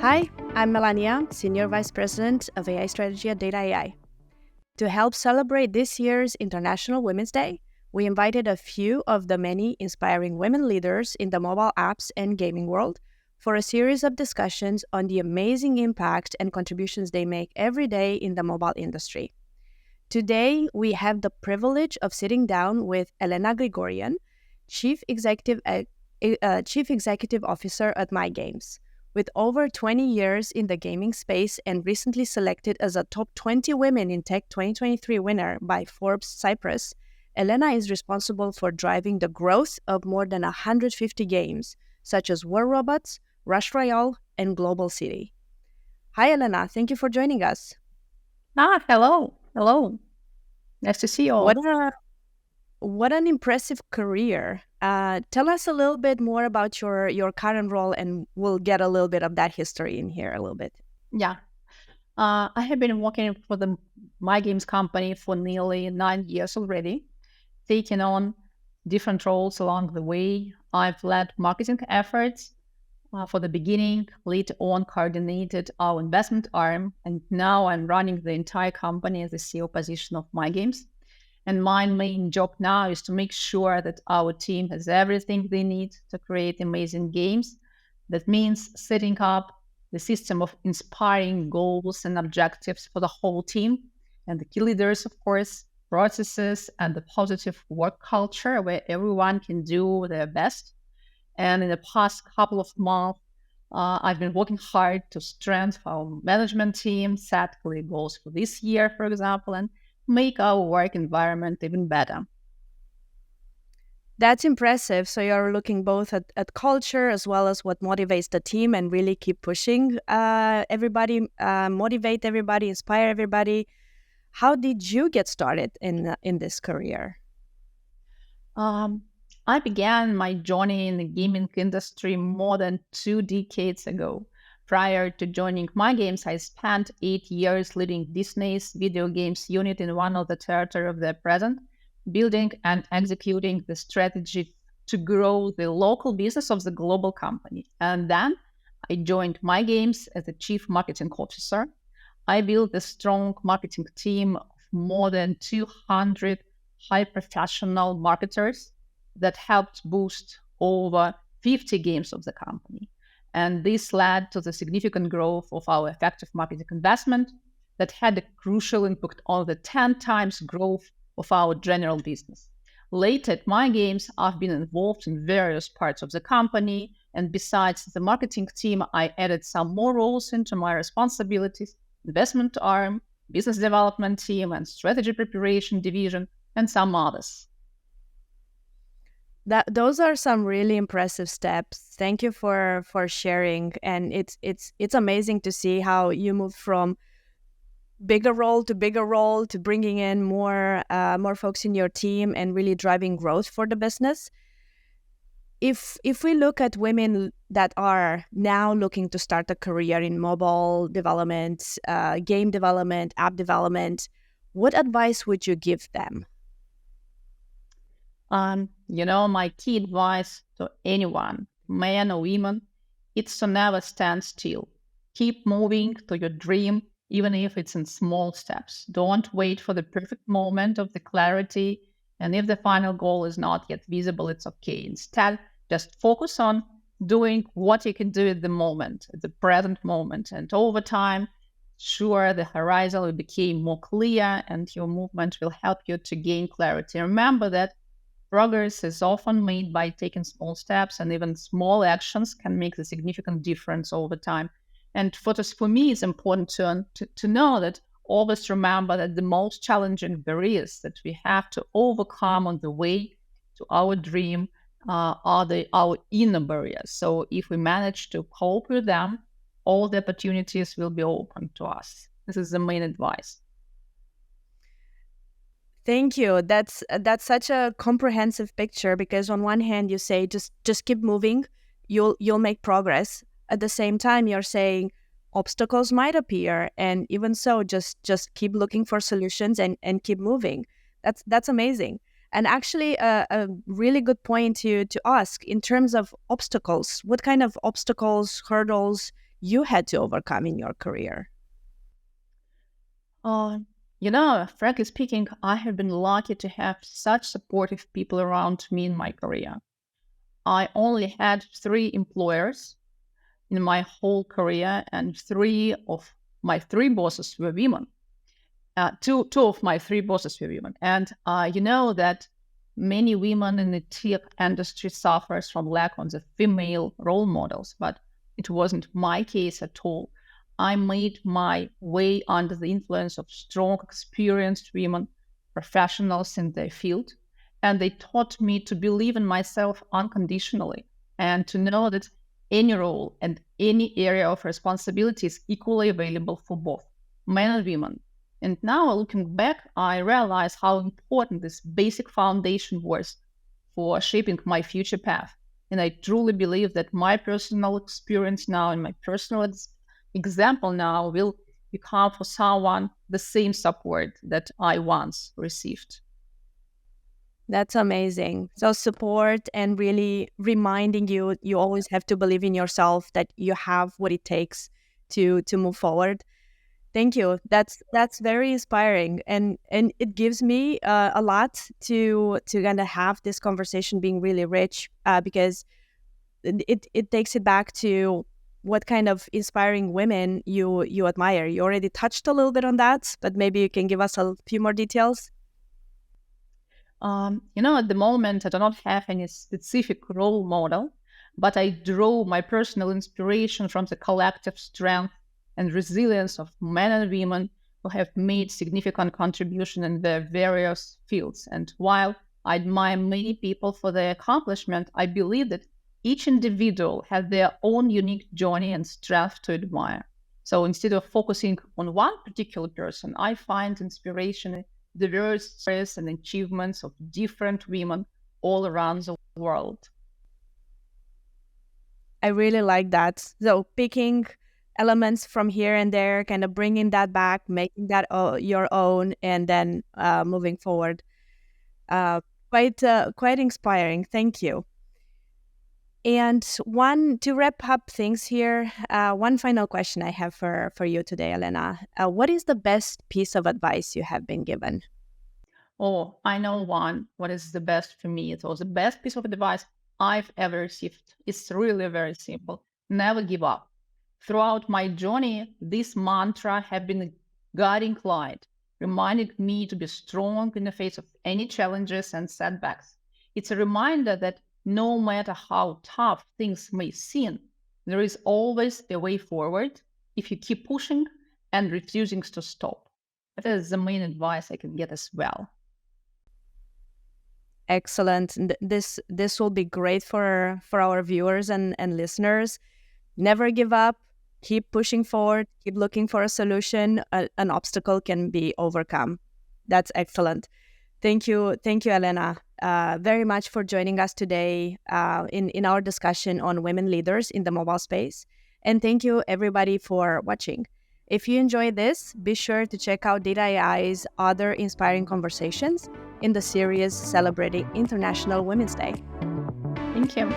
Hi, I'm Melania, Senior Vice President of AI Strategy at data.ai. To help celebrate this year's International Women's Day, we invited a few of the many inspiring women leaders in the mobile apps and gaming world for a series of discussions on the amazing impact and contributions they make every day in the mobile industry. Today, we have the privilege of sitting down with Elena Grigorian, Chief Executive Officer at MyGames. With over 20 years in the gaming space and recently selected as a top 20 women in tech 2023 winner by Forbes Cyprus, Elena is responsible for driving the growth of more than 150 games, such as War Robots, Rush Royale, and Global City. Hi, Elena. Thank you for joining us. Hello. Hello. Nice to see you all. What an impressive career. Tell us a little bit more about your current role, and we'll get a little bit of that history in here a little bit. Yeah. I have been working for the MyGames company for nearly 9 years already, taking on different roles along the way. I've led marketing efforts for the beginning, later on coordinated our investment arm, and now I'm running the entire company as the CEO position of MyGames. And my main job now is to make sure that our team has everything they need to create amazing games. That means setting up the system of inspiring goals and objectives for the whole team and the key leaders, of course, processes and the positive work culture where everyone can do their best. And in the past couple of months, I've been working hard to strengthen our management team, set clear goals for this year, for example, and make our work environment even better. That's impressive. So you're looking both at culture as well as what motivates the team and really keep pushing everybody, motivate everybody, inspire everybody. How did you get started in this career? I began my journey in the gaming industry more than 2 decades ago. Prior to joining MyGames, I spent 8 years leading Disney's video games unit in one of the territory of their present, building and executing the strategy to grow the local business of the global company. And then I joined MyGames as the Chief Marketing Officer. I built a strong marketing team of more than 200 high professional marketers that helped boost over 50 games of the company. And this led to the significant growth of our effective marketing investment that had a crucial impact on the 10 times growth of our general business. Later at MyGames, I've been involved in various parts of the company. And besides the marketing team, I added some more roles into my responsibilities: investment arm, business development team, and strategy preparation division, and some others. Those are some really impressive steps. Thank you for sharing. And it's amazing to see how you moved from bigger role to bringing in more folks in your team and really driving growth for the business. If we look at women that are now looking to start a career in mobile development, game development, app development, what advice would you give them? My key advice to anyone, man or woman, it's to never stand still. Keep moving to your dream, even if it's in small steps. Don't wait for the perfect moment of the clarity. And if the final goal is not yet visible, it's okay. Instead, just focus on doing what you can do at the moment, at the present moment. And over time, sure, the horizon will become more clear and your movement will help you to gain clarity. Remember that progress is often made by taking small steps, and even small actions can make a significant difference over time. And for me, it's important to know that always remember that the most challenging barriers that we have to overcome on the way to our dream are our inner barriers. So if we manage to cope with them, all the opportunities will be open to us. This is the main advice. Thank you. That's such a comprehensive picture, because on one hand you say just keep moving, you'll make progress. At the same time, you're saying obstacles might appear, and even so, just keep looking for solutions and keep moving. That's amazing. And actually, a really good point to ask in terms of obstacles. What kind of obstacles, hurdles you had to overcome in your career? Uh, Frankly speaking, I have been lucky to have such supportive people around me in my career. I only had three employers in my whole career, and three of my three bosses were women. Two of my three bosses were women, and you know that many women in the tech industry suffers from lack of the female role models, but it wasn't my case at all. I made my way under the influence of strong, experienced women professionals in their field, and they taught me to believe in myself unconditionally and to know that any role and any area of responsibility is equally available for both men and women. And now, looking back, I realize how important this basic foundation was for shaping my future path. And I truly believe that my personal experience now and my personal example now will become for someone the same support that I once received. That's amazing. So support and really reminding you, you always have to believe in yourself, that you have what it takes to move forward. Thank you. That's very inspiring, and it gives me a lot to kind of have this conversation being really rich, because it takes it back to what kind of inspiring women you admire. You already touched a little bit on that, but maybe you can give us a few more details. At the moment, I do not have any specific role model, but I draw my personal inspiration from the collective strength and resilience of men and women who have made significant contribution in their various fields. And while I admire many people for their accomplishment, I believe that each individual has their own unique journey and strength to admire. So instead of focusing on one particular person, I find inspiration in diverse stories and achievements of different women all around the world. I really like that. So picking elements from here and there, kind of bringing that back, making that your own, and then moving forward. Uh, quite inspiring. Thank you. And one to wrap up things here, one final question I have for you today, Elena. What is the best piece of advice you have been given? Oh, I know one. What is the best for me? It was the best piece of advice I've ever received. It's really very simple. Never give up. Throughout my journey, this mantra has been a guiding light, reminding me to be strong in the face of any challenges and setbacks. It's a reminder that no matter how tough things may seem, there is always a way forward if you keep pushing and refusing to stop. That is the main advice I can get as well. Excellent. This will be great for our viewers and listeners. Never give up. Keep pushing forward. Keep looking for a solution. An obstacle can be overcome. That's excellent. Thank you, Elena, very much for joining us today in our discussion on women leaders in the mobile space. And thank you, everybody, for watching. If you enjoyed this, be sure to check out data.ai's other inspiring conversations in the series celebrating International Women's Day. Thank you.